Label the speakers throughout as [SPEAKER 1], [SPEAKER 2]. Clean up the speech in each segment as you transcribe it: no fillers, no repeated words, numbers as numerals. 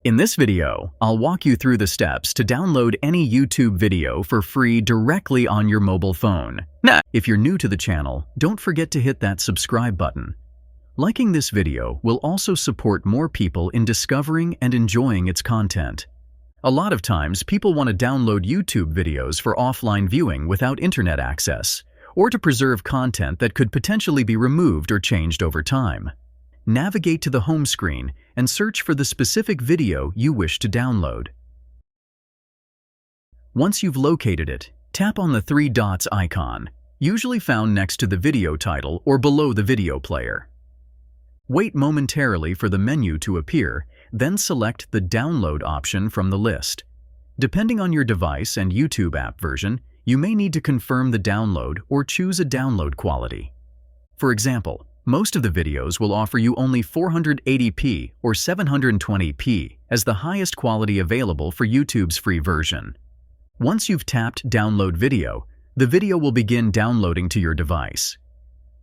[SPEAKER 1] In this video, I'll walk you through the steps to download any YouTube video for free directly on your mobile phone. If you're new to the channel, don't forget to hit that subscribe button. Liking this video will also support more people in discovering and enjoying its content. A lot of times, people want to download YouTube videos for offline viewing without internet access, or to preserve content that could potentially be removed or changed over time. Navigate to the home screen and search for the specific video you wish to download. Once you've located it, tap on the three dots icon, usually found next to the video title or below the video player. Wait momentarily for the menu to appear, then select the download option from the list. Depending on your device and YouTube app version, you may need to confirm the download or choose a download quality. For example, most of the videos will offer you only 480p or 720p as the highest quality available for YouTube's free version. Once you've tapped Download Video, the video will begin downloading to your device.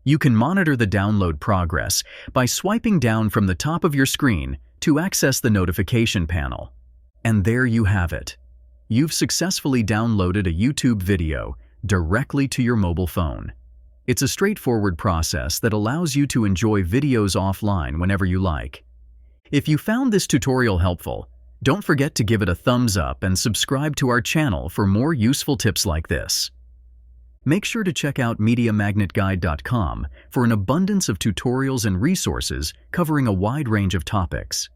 [SPEAKER 1] You can monitor the download progress by swiping down from the top of your screen to access the notification panel. And there you have it. You've successfully downloaded a YouTube video directly to your mobile phone. It's a straightforward process that allows you to enjoy videos offline whenever you like. If you found this tutorial helpful, don't forget to give it a thumbs up and subscribe to our channel for more useful tips like this. Make sure to check out MediaMagnetGuide.com for an abundance of tutorials and resources covering a wide range of topics.